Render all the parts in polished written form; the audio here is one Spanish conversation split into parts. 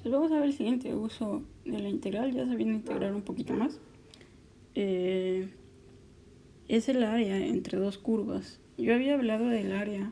Entonces vamos a ver el siguiente uso de la integral, ya sabiendo integrar un poquito más. Es el área entre dos curvas. Yo había hablado del área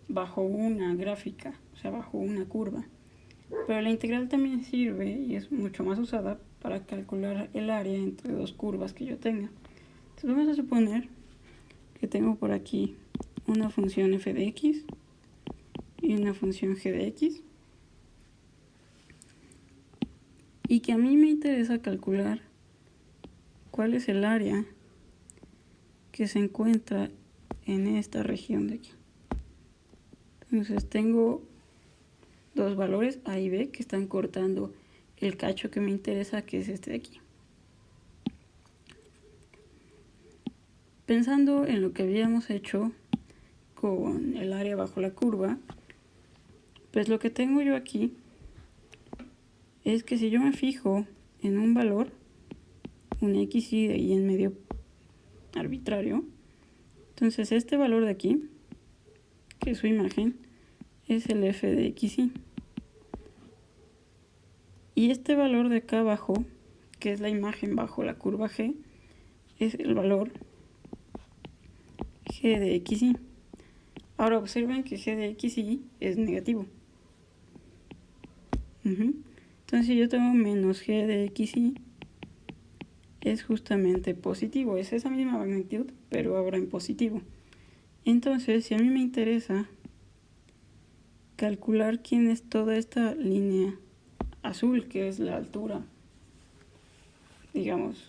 bajo una gráfica, o sea, bajo una curva. Pero la integral también sirve y es mucho más usada para calcular el área entre dos curvas que yo tenga. Entonces vamos a suponer que tengo por aquí una función f de x y una función g de x, y que a mí me interesa calcular cuál es el área que se encuentra en esta región de aquí. Entonces tengo dos valores a y b que están cortando el cacho que me interesa, que es este de aquí. Pensando en lo que habíamos hecho con el área bajo la curva, pues lo que tengo yo aquí es que si yo me fijo en un valor, un x y de ahí en medio arbitrario, entonces este valor de aquí, que es su imagen, es el f de xy. Y este valor de acá abajo, que es la imagen bajo la curva g, es el valor g de xy. Ahora observen que g de xy es negativo. Entonces si yo tengo menos g de xy, es justamente positivo. Es esa misma magnitud, pero ahora en positivo. Entonces, si a mí me interesa calcular quién es toda esta línea azul, que es la altura, digamos,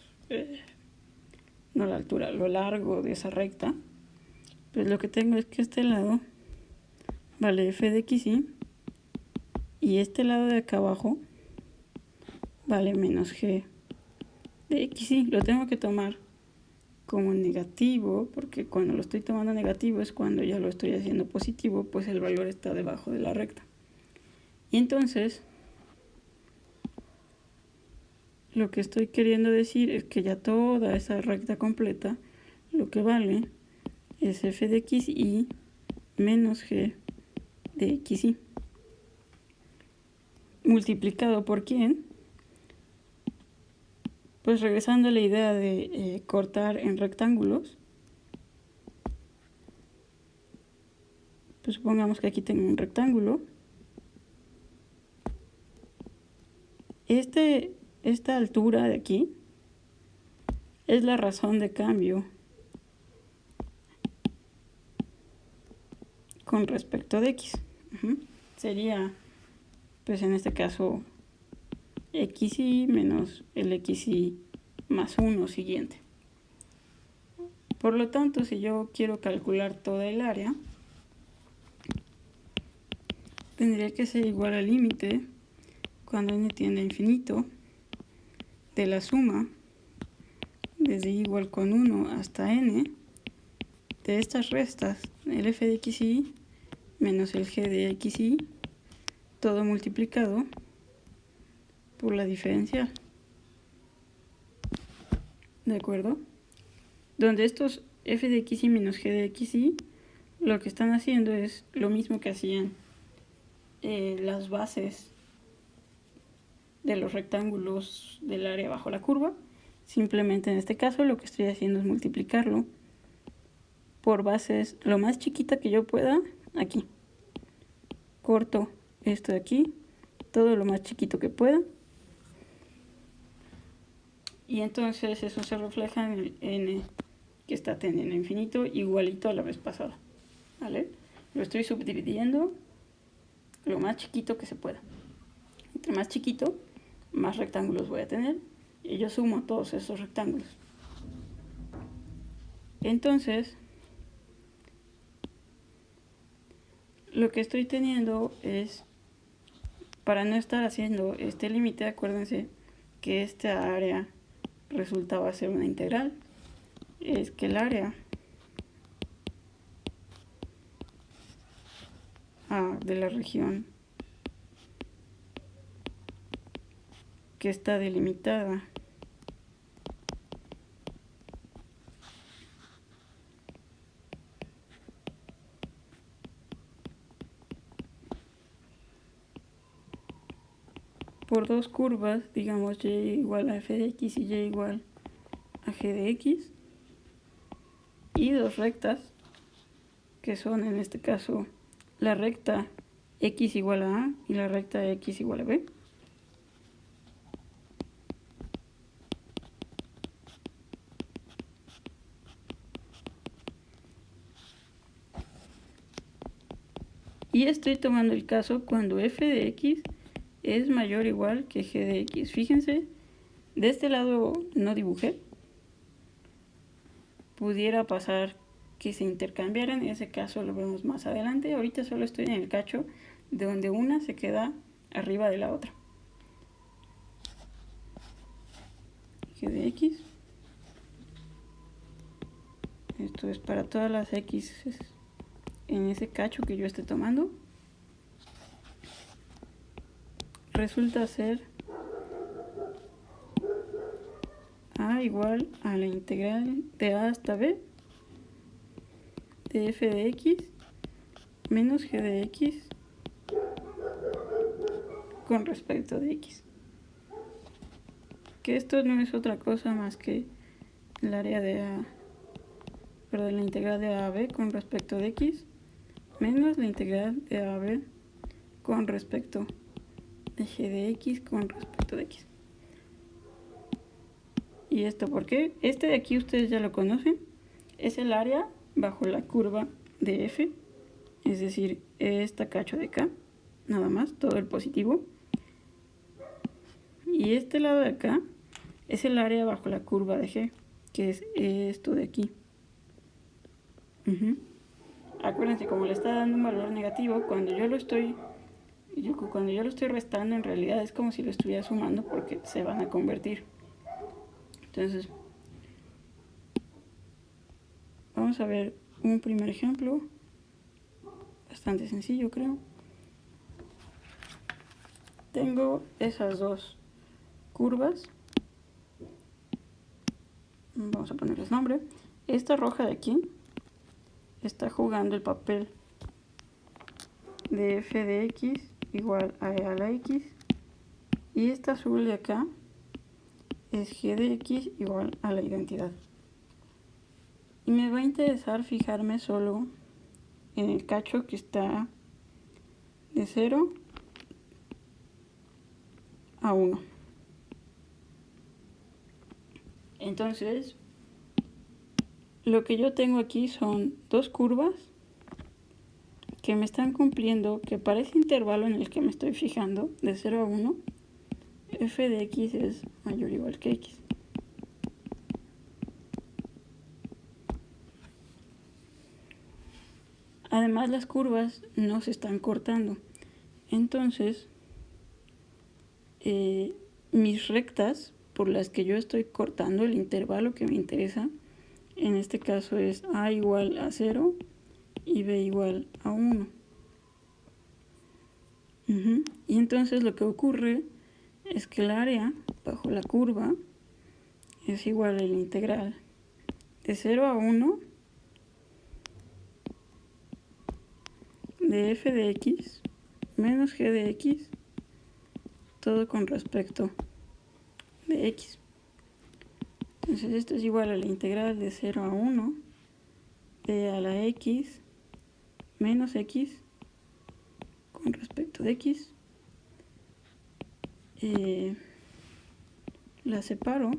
no la altura, lo largo de esa recta, pues lo que tengo es que este lado vale f de xy y este lado de acá abajo vale menos g de xy. Lo tengo que tomar como negativo, porque cuando lo estoy tomando negativo es cuando ya lo estoy haciendo positivo, pues el valor está debajo de la recta. Y entonces, lo que estoy queriendo decir es que ya toda esa recta completa, lo que vale es f de xy menos g de xy. ¿Multiplicado por quién? Pues regresando a la idea de cortar en rectángulos, pues supongamos que aquí tengo un rectángulo. Esta altura de aquí es la razón de cambio con respecto de x. Sería, pues en este caso, xy menos el xy más 1 siguiente. Por lo tanto, si yo quiero calcular toda el área, tendría que ser igual al límite cuando n tiende a infinito de la suma desde y igual con 1 hasta n de estas restas, el f de xy menos el g de xy, todo multiplicado por la diferencial. ¿De acuerdo? Donde estos f de xy menos g de xy lo que están haciendo es lo mismo que hacían las bases de los rectángulos del área bajo la curva. Simplemente en este caso lo que estoy haciendo es multiplicarlo por bases lo más chiquita que yo pueda aquí. Corto esto de aquí, todo lo más chiquito que pueda. Y entonces eso se refleja en el n que está tendiendo a infinito, igualito a la vez pasada. ¿Vale? Lo estoy subdividiendo lo más chiquito que se pueda. Entre más chiquito, más rectángulos voy a tener. Y yo sumo todos esos rectángulos. Entonces, lo que estoy teniendo es, para no estar haciendo este límite, acuérdense que esta área resultaba ser una integral, es que el área de la región que está delimitada por dos curvas, digamos y igual a f de x y y igual a g de x, y dos rectas, que son en este caso la recta x igual a a y la recta x igual a b. Y estoy tomando el caso cuando f de x es mayor o igual que g de x. Fíjense, de este lado no dibujé. Pudiera pasar que se intercambiaran, en ese caso lo vemos más adelante. Ahorita solo estoy en el cacho de donde una se queda arriba de la otra. G de x. Esto es para todas las x en ese cacho que yo esté tomando. Resulta ser a igual a la integral de a hasta b de f de x menos g de x con respecto de x. Que esto no es otra cosa más que el área de la integral de a a b con respecto de x menos la integral de a a b con respecto de g de x con respecto de x. ¿Y esto por qué? Este de aquí ustedes ya lo conocen. Es el área bajo la curva de f, es decir, esta cacho de acá, nada más, todo el positivo. Y este lado de acá es el área bajo la curva de g, que es esto de aquí. Acuérdense, como le está dando un valor negativo, cuando yo lo estoy restando, en realidad es como si lo estuviera sumando porque se van a convertir. Entonces, vamos a ver un primer ejemplo, bastante sencillo creo. Tengo esas dos curvas, vamos a ponerles nombre. Esta roja de aquí está jugando el papel de f de x igual a e a la x, y esta azul de acá es g de x igual a la identidad. Y me va a interesar fijarme solo en el cacho que está de 0 a 1. Entonces, lo que yo tengo aquí son dos curvas que me están cumpliendo que para ese intervalo en el que me estoy fijando, de 0 a 1, f de x es mayor o igual que x. Además, las curvas no se están cortando. Entonces, mis rectas por las que yo estoy cortando el intervalo que me interesa, en este caso es a igual a 0 y b igual a 1. Y entonces lo que ocurre es que el área bajo la curva es igual a la integral de 0 a 1 de f de x menos g de x, todo con respecto de x. Entonces esto es igual a la integral de 0 a 1 de a la x menos x con respecto de x. La separo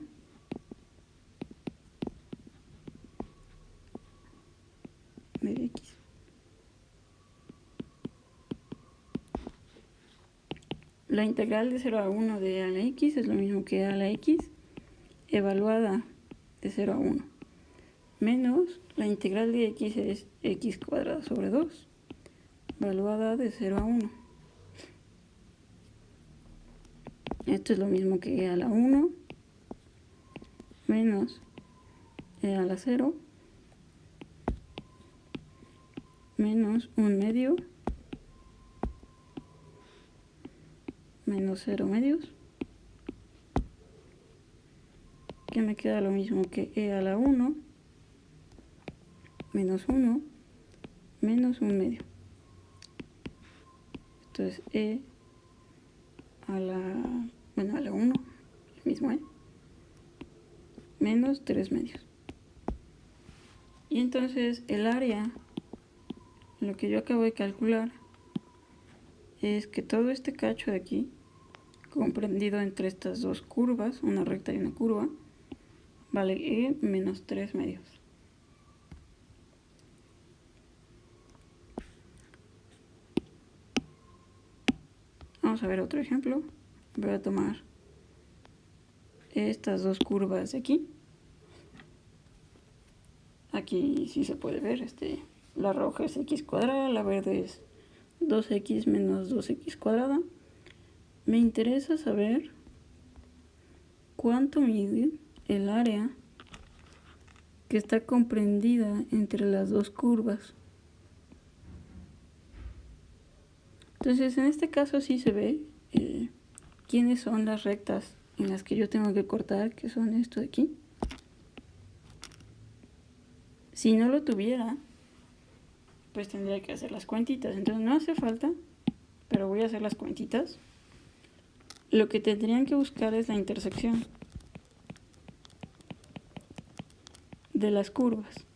de x. La integral de 0 a 1 de a la x es lo mismo que a la x evaluada de 0 a 1, menos la integral de x es x cuadrado sobre 2, evaluada de 0 a 1. Esto es lo mismo que e a la 1 menos e a la 0 menos 1 medio menos 0 medios, que me queda lo mismo que e a la 1 menos 1 menos 1 medio. Esto es e a la bueno, a la 1, el mismo, menos 3 medios. Y entonces el área, lo que yo acabo de calcular, es que todo este cacho de aquí, comprendido entre estas dos curvas, una recta y una curva, vale menos 3 medios. Vamos a ver otro ejemplo. Voy a tomar estas dos curvas de aquí. Aquí sí se puede ver, la roja es x cuadrada, la verde es 2x menos 2x cuadrada. Me interesa saber cuánto mide el área que está comprendida entre las dos curvas. Entonces en este caso sí se ve quiénes son las rectas en las que yo tengo que cortar, que son esto de aquí. Si no lo tuviera, pues tendría que hacer las cuentitas. Entonces no hace falta, pero voy a hacer las cuentitas. Lo que tendrían que buscar es la intersección de las curvas.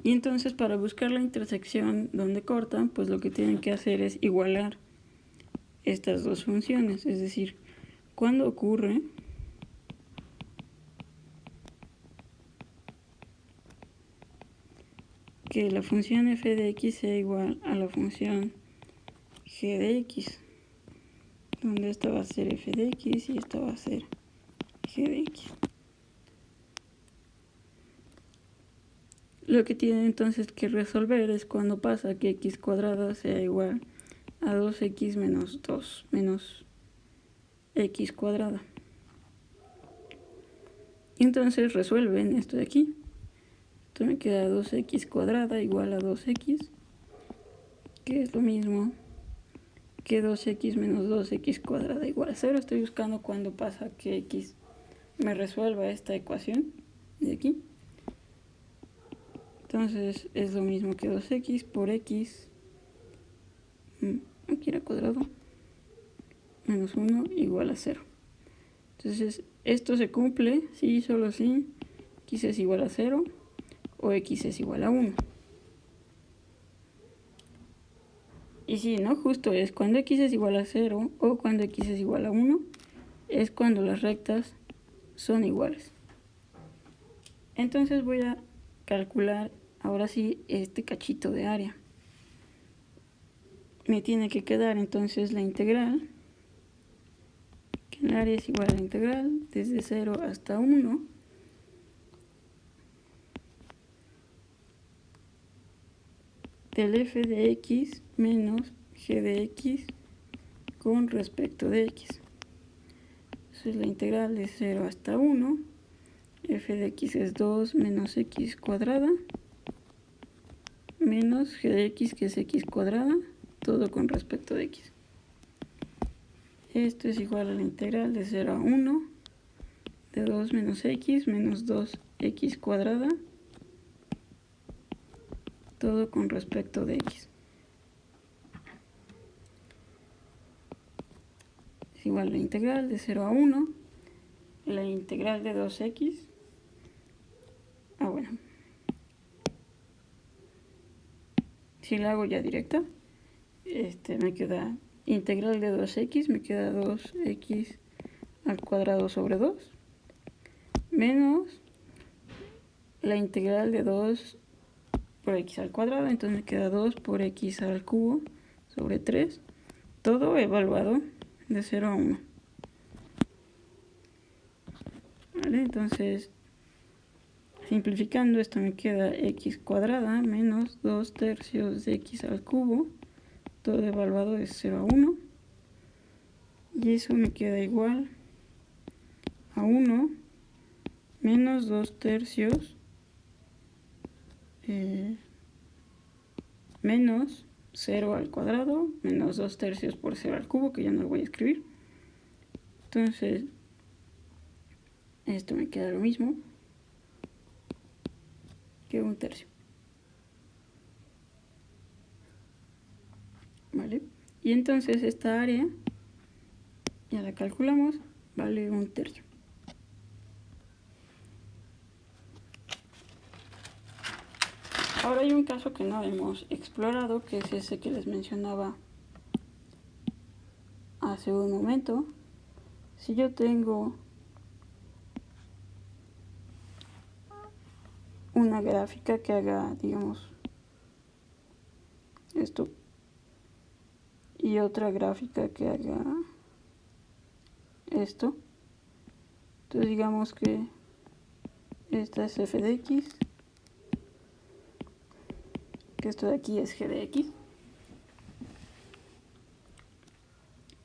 Y entonces para buscar la intersección donde cortan, pues lo que tienen que hacer es igualar estas dos funciones. Es decir, cuando ocurre que la función f de x sea igual a la función g de x, donde esta va a ser f de x y esta va a ser g de x. Lo que tienen entonces que resolver es cuando pasa que x cuadrada sea igual a 2x menos 2 menos x cuadrada. Y entonces resuelven esto de aquí. Esto me queda 2x cuadrada igual a 2x, que es lo mismo que 2x menos 2x cuadrada igual a 0. Estoy buscando cuando pasa que x me resuelva esta ecuación de aquí. Entonces es lo mismo que 2x por x, aquí era cuadrado, menos 1 igual a 0. Entonces esto se cumple si solo si x es igual a 0 o x es igual a 1. Y si no, justo es cuando x es igual a 0 o cuando x es igual a 1, es cuando las rectas son iguales. Entonces voy a calcular ahora sí este cachito de área. Me tiene que quedar entonces la integral, que el área es igual a la integral desde 0 hasta 1 del f de x menos g de x con respecto de x. Entonces la integral de 0 hasta 1, f de x es 2 menos x cuadrada, menos g de x, que es x cuadrada, todo con respecto de x. Esto es igual a la integral de 0 a 1 de 2 menos 2x cuadrada, todo con respecto de x. Es igual a la integral de 0 a 1, la integral de 2x, bueno, si la hago ya directa, me queda integral de 2x, me queda 2x al cuadrado sobre 2, menos la integral de 2 por x al cuadrado, entonces me queda 2 por x al cubo sobre 3, todo evaluado de 0 a 1. ¿Vale? Entonces, simplificando, esto me queda x cuadrada menos 2 tercios de x al cubo, todo evaluado de 0 a 1. Y eso me queda igual a 1 menos 2 tercios menos 0 al cuadrado menos 2 tercios por 0 al cubo, que ya no lo voy a escribir. Entonces esto me queda lo mismo que 1 tercio. Y entonces esta área, ya la calculamos, vale 1/3. Ahora hay un caso que no hemos explorado, que es ese que les mencionaba hace un momento. Si yo tengo una gráfica que haga, digamos, esto, y otra gráfica que haga esto, entonces digamos que esta es f de x, que esto de aquí es g de x,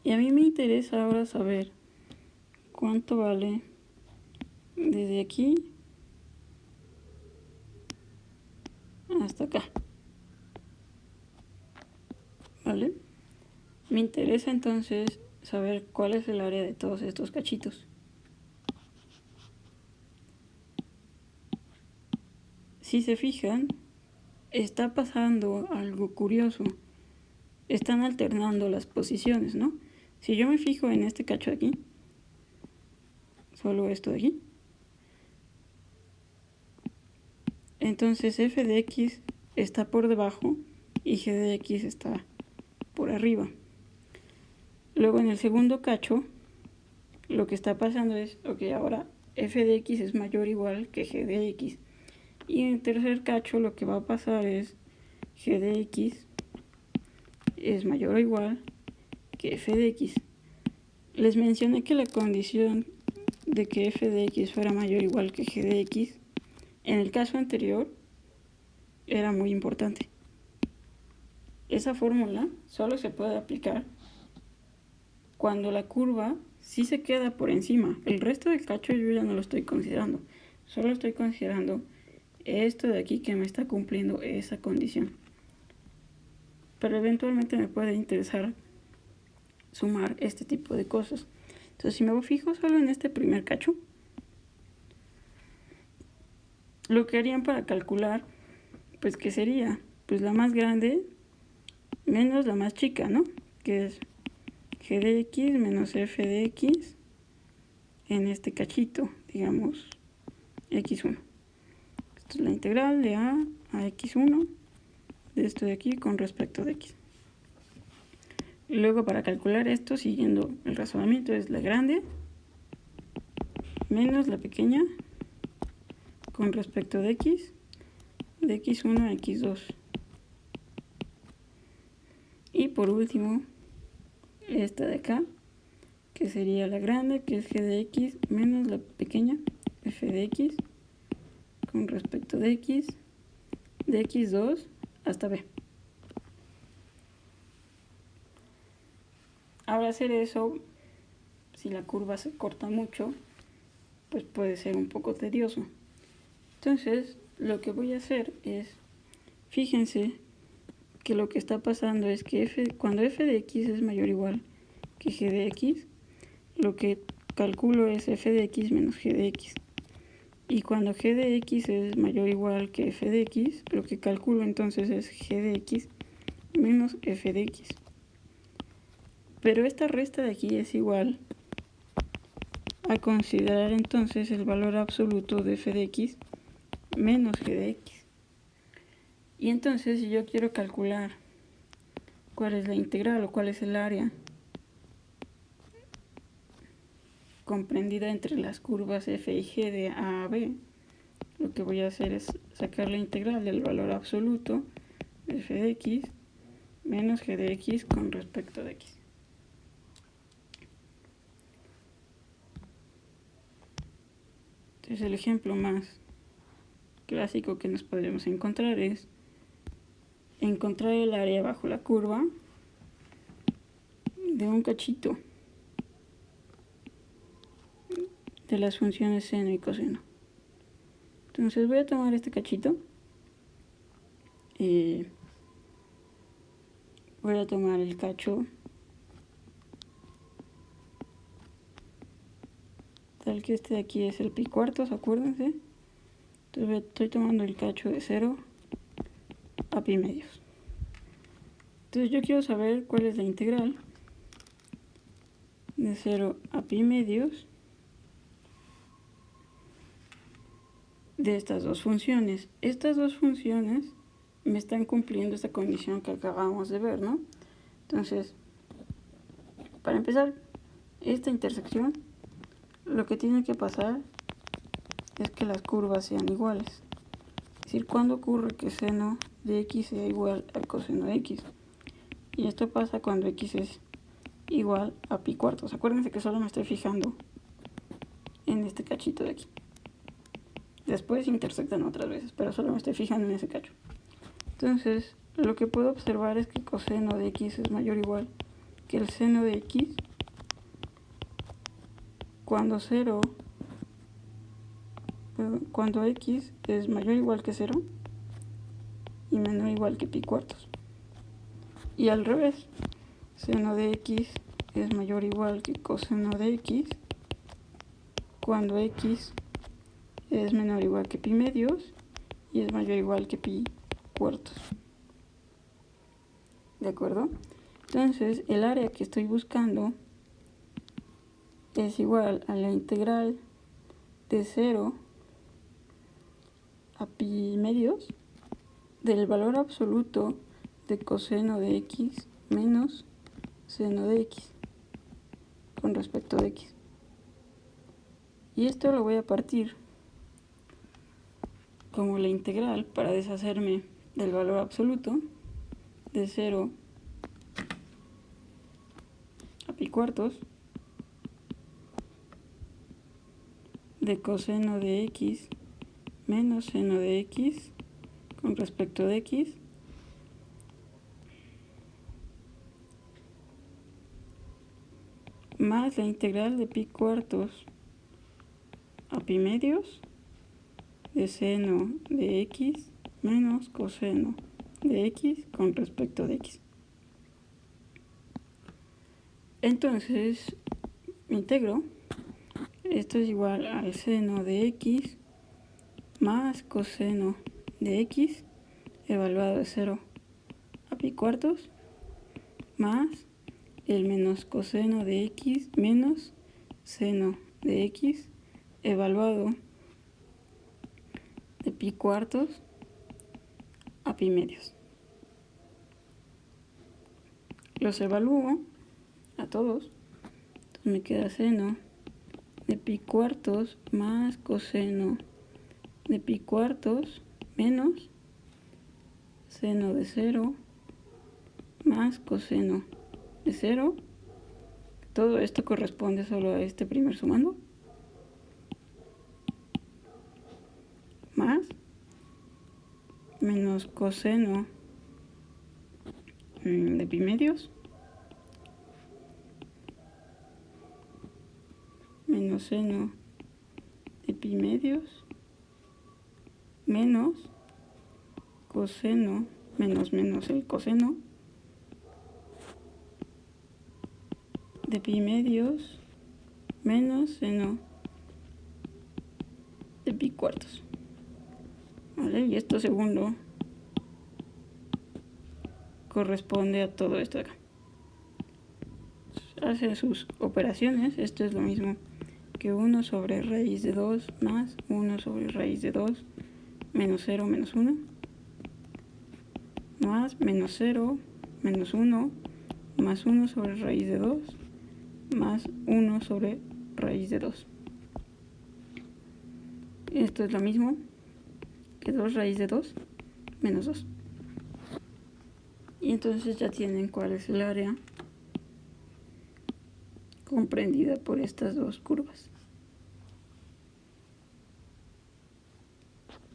y a mí me interesa ahora saber cuánto vale desde aquí hasta acá, ¿vale? Me interesa entonces saber cuál es el área de todos estos cachitos. Si se fijan, está pasando algo curioso. Están alternando las posiciones, ¿no? Si yo me fijo en este cacho de aquí, solo esto de aquí, entonces f de x está por debajo y g de x está por arriba. Luego en el segundo cacho, lo que está pasando es, ok, ahora f de x es mayor o igual que g de x. Y en el tercer cacho lo que va a pasar es g de x es mayor o igual que f de x. Les mencioné que la condición de que f de x fuera mayor o igual que g de x, en el caso anterior, era muy importante. Esa fórmula solo se puede aplicar cuando la curva sí se queda por encima. El resto del cacho yo ya no lo estoy considerando. Solo estoy considerando esto de aquí que me está cumpliendo esa condición. Pero eventualmente me puede interesar sumar este tipo de cosas. Entonces, si me fijo solo en este primer cacho, lo que harían para calcular, pues que sería, pues la más grande menos la más chica, ¿no? Que es g de x menos f de x en este cachito, digamos, x1. Esto es la integral de a x1 de esto de aquí con respecto de x. Y luego para calcular esto, siguiendo el razonamiento, es la grande menos la pequeña con respecto de x, de x1 a x2. Y por último, esta de acá, que sería la grande, que es g de x, menos la pequeña, f de x, con respecto de x, de x2 hasta b. Ahora hacer eso, si la curva se corta mucho, pues puede ser un poco tedioso. Entonces, lo que voy a hacer es, fíjense que lo que está pasando es que cuando f de x es mayor o igual que g de x, lo que calculo es f de x menos g de x. Y cuando g de x es mayor o igual que f de x, lo que calculo entonces es g de x menos f de x. Pero esta resta de aquí es igual a considerar entonces el valor absoluto de f de x menos g de x. Y entonces si yo quiero calcular cuál es la integral o cuál es el área comprendida entre las curvas f y g de a a b, lo que voy a hacer es sacar la integral del valor absoluto de f de x menos g de x con respecto de x. Entonces el ejemplo más clásico que nos podríamos encontrar es encontrar el área bajo la curva de un cachito de las funciones seno y coseno. Entonces voy a tomar este cachito y voy a tomar el cacho tal que este de aquí es el pi cuartos, acuérdense. Entonces estoy tomando el cacho de 0 a pi medios. Entonces yo quiero saber cuál es la integral de 0 a pi medios de estas dos funciones. Estas dos funciones me están cumpliendo esta condición que acabamos de ver, ¿no? Entonces, para empezar, esta intersección, lo que tiene que pasar es que las curvas sean iguales. Es decir, ¿cuándo ocurre que seno de x sea igual al coseno de x? Y esto pasa cuando x es igual a pi cuartos. Acuérdense que solo me estoy fijando en este cachito de aquí. Después intersectan otras veces, pero solo me estoy fijando en ese cacho. Entonces, lo que puedo observar es que el coseno de x es mayor o igual que el seno de x cuando x es mayor o igual que 0 y menor o igual que pi cuartos. Y al revés, seno de x es mayor o igual que coseno de x cuando x es menor o igual que pi medios y es mayor o igual que pi cuartos. ¿De acuerdo? Entonces, el área que estoy buscando es igual a la integral de 0 a pi medios del valor absoluto de coseno de x menos seno de x con respecto de x. Y esto lo voy a partir como la integral para deshacerme del valor absoluto de 0 a pi cuartos de coseno de x menos seno de x con respecto de x más la integral de pi cuartos a pi medios de seno de x menos coseno de x con respecto de x. Entonces, integro. Esto es igual al seno de x más coseno de x evaluado de 0 a pi cuartos más el menos coseno de x menos seno de x evaluado de pi cuartos a pi medios. Los evalúo a todos. Entonces me queda seno de pi cuartos más coseno de pi cuartos menos seno de 0 más coseno de 0. Todo esto corresponde solo a este primer sumando. Más menos coseno de pi medios menos seno de pi medios menos coseno menos el coseno de pi medios menos seno de pi cuartos. ¿Vale? Y esto segundo corresponde a todo esto de acá. Hace sus operaciones. Esto es lo mismo que 1 sobre raíz de 2 más 1 sobre raíz de 2 menos 0 menos 1 más menos 0 menos 1 más 1 sobre raíz de 2 más 1 sobre raíz de 2. Esto es lo mismo que 2 raíz de 2 menos 2. Y entonces ya tienen cuál es el área comprendida por estas dos curvas.